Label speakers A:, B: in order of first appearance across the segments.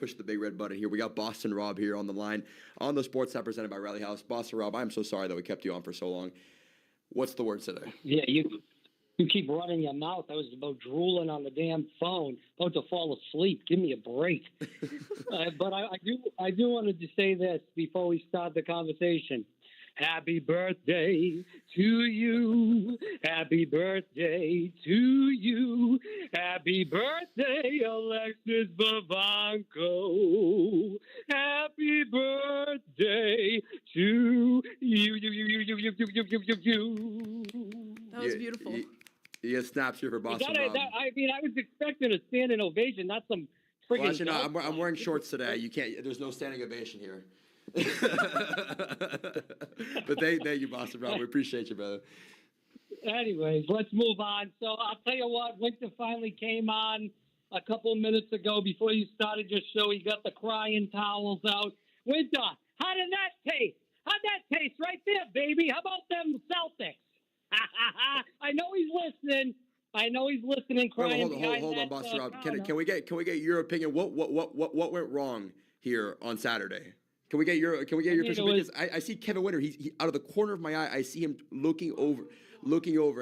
A: push the big red button here. We got Boston Rob here on the line on the Sports Net presented by Rally House. Boston Rob, I'm so sorry that we kept you on for so long. What's the word today?
B: Yeah, you keep running your mouth. I was about drooling on the damn phone, about to fall asleep. Give me a break. But I do want to say this before we start the conversation. Happy birthday to you. Happy birthday to you. Happy birthday, Alexis Bavanko. Happy birthday to you.
C: That was beautiful.
A: You get snaps here for Boston Rob.
B: I was expecting a standing ovation, not some friggin'.
A: Well, actually, no, I'm wearing shorts today. You can't. There's no standing ovation here. But thank you, Boston Rob. We appreciate you, brother.
B: Anyways, let's move on. So I'll tell you what, Winter finally came on a couple of minutes ago before you started your show. He got the crying towels out. Winter, how did that taste? How'd that taste right there, baby? How about them Celtics? I know he's listening. Crying.
A: Hold on, Boston Rob. Can we get your opinion? What went wrong here on Saturday? Can we get your official opinion? I see Kevin Winter. He out of the corner of my eye, I see him looking over,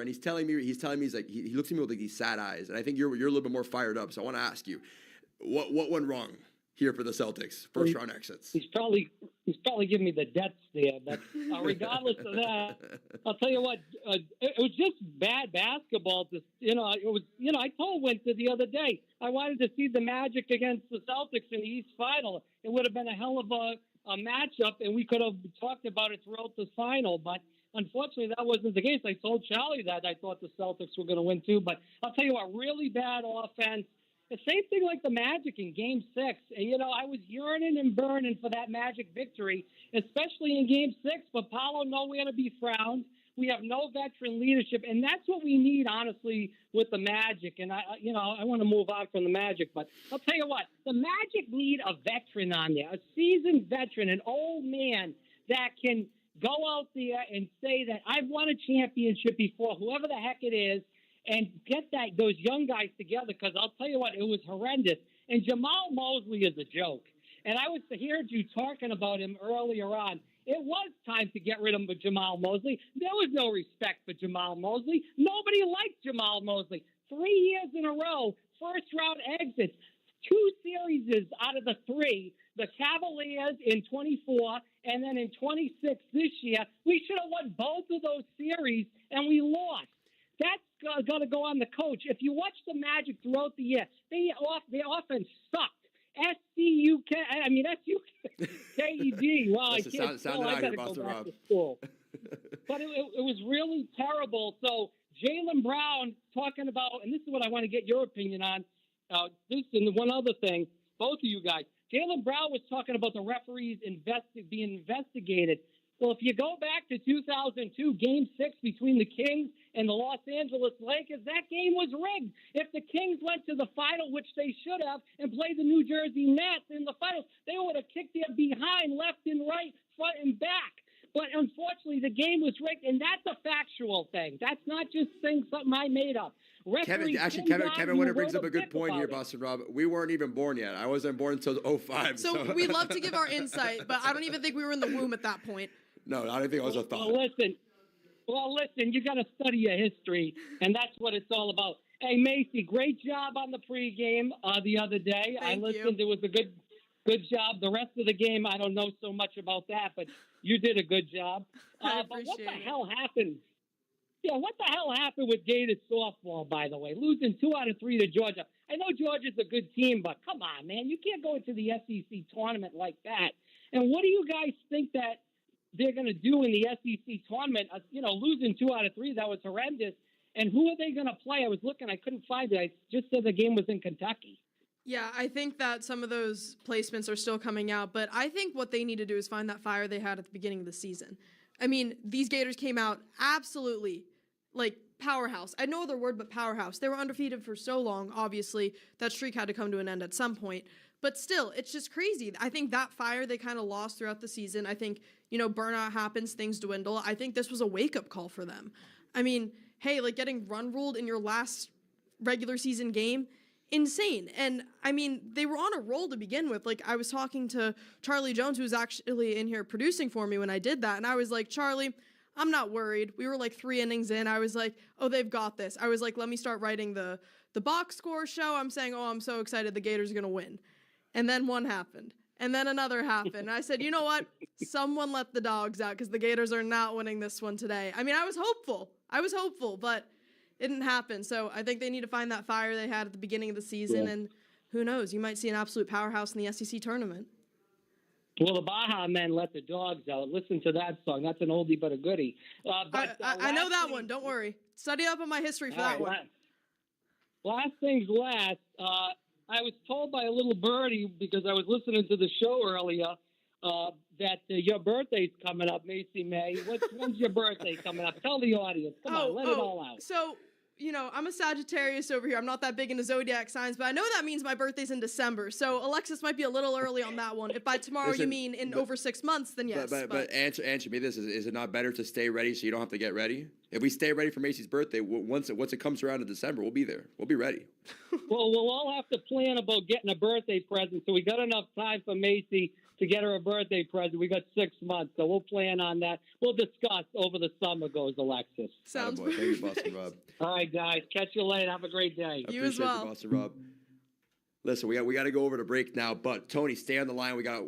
A: and he's telling me he's like he looks at me with like these sad eyes, and I think you're a little bit more fired up. So I want to ask you, what went wrong here for the Celtics first round exits?
B: He's probably giving me the death stare, but regardless of that, I'll tell you what, it was just bad basketball. I told Winter the other day I wanted to see the Magic against the Celtics in the East Final. It would have been a hell of a matchup, and we could have talked about it throughout the final, but unfortunately that wasn't the case. I told Charlie that I thought the Celtics were going to win too, but I'll tell you what, really bad offense. The same thing like the Magic in Game 6. I was yearning and burning for that Magic victory, especially in Game 6, but Paolo nowhere to be found. We have no veteran leadership, and that's what we need, honestly, with the Magic. And, I want to move on from the Magic, but I'll tell you what, the Magic need a veteran on there, a seasoned veteran, an old man that can go out there and say that I've won a championship before, whoever the heck it is, and get those young guys together, because I'll tell you what, it was horrendous. And Jamal Mosley is a joke. And I heard you talking about him earlier on. It was time to get rid of Jamal Mosley. There was no respect for Jamal Mosley. Nobody liked Jamal Mosley. 3 years in a row, first-round exits. 2 series out of the 3, the Cavaliers in 24 and then in 26 this year. We should have won both of those series, and we lost. That's got to go on the coach. If you watch the Magic throughout the year, their offense sucked. S-U-K-E-D. Wow, I can't spell. I got to go back to school. But it was really terrible. So Jaylen Brown talking about, and this is what I want to get your opinion on, this and one other thing, both of you guys. Jaylen Brown was talking about the referees being investigated. Well, if you go back to 2002, Game 6 between the Kings and the Los Angeles Lakers, that game was rigged. If the Kings went to the final, which they should have, and played the New Jersey Nets in the finals, they would have kicked their behind left and right, front and back. But unfortunately, the game was rigged, and that's a factual thing. That's not just something I made up.
A: Kevin Winter brings up a good point here, Boston Rob. We weren't even born yet. I wasn't born until 05.
C: So we love to give our insight, but I don't even think we were in the womb at that point.
A: No, I don't think it was a thought.
B: Well, listen, you got to study your history, and that's what it's all about. Hey, Macy, great job on the pregame the other day. I listened. It was a good job. The rest of the game, I don't know so much about that, but you did a good job. But what the hell happened? Yeah, what the hell happened with Gators softball, by the way? Losing 2 out of 3 to Georgia. I know Georgia's a good team, but come on, man. You can't go into the SEC tournament like that. And what do you guys think that they're going to do in the SEC tournament? Losing 2 out of 3, that was horrendous. And who are they going to play? I was looking. I couldn't find it. I just said the game was in Kentucky.
C: Yeah, I think that some of those placements are still coming out, but I think what they need to do is find that fire they had at the beginning of the season. I mean, these Gators came out absolutely like powerhouse. I had no other word but powerhouse. They were undefeated for so long. Obviously, that streak had to come to an end at some point. But still, it's just crazy. I think that fire they kind of lost throughout the season. I think, burnout happens, things dwindle. I think this was a wake-up call for them. I mean, hey, like getting run ruled in your last regular season game insane. And I mean, they were on a roll to begin with. Like, I was talking to Charlie Jones, who was actually in here producing for me when I did that. And I was like, Charlie, I'm not worried. We were like 3 innings in. I was like, oh, they've got this. I was like, let me start writing the box score show. I'm saying, oh, I'm so excited the Gators are going to win. And then one happened. And then another happened. And I said, you know what? Someone let the dogs out because the Gators are not winning this one today. I mean, I was hopeful, but it didn't happen. So I think they need to find that fire they had at the beginning of the season. And who knows? You might see an absolute powerhouse in the SEC tournament.
B: Well, the Baja Men let the dogs out. Listen to that song. That's an oldie but a goodie.
C: I know that one. Don't worry. Study up on my history for that one.
B: Last things last. I was told by a little birdie, because I was listening to the show earlier, that your birthday's coming up, Macy May. When's your birthday coming up? Tell the audience. Come on, let it all out.
C: So, I'm a Sagittarius over here. I'm not that big into zodiac signs, but I know that means my birthday's in December. So Alexis might be a little early on that one. If by tomorrow you mean in over 6 months, then yes.
A: But answer me this: is it not better to stay ready so you don't have to get ready? If we stay ready for Macy's birthday, once it comes around in December, we'll be there. We'll be ready.
B: Well, we'll all have to plan about getting a birthday present, so we got enough time for Macy to get her a birthday present. We got 6 months, so we'll plan on that. We'll discuss over the summer, goes Alexis.
C: Sounds
A: good. Thank you, Boston Rob.
B: All right, guys. Catch you later. Have a great day.
C: You as well.
A: Boston Rob. Listen, we got to go over to break now, but Tony, stay on the line. We got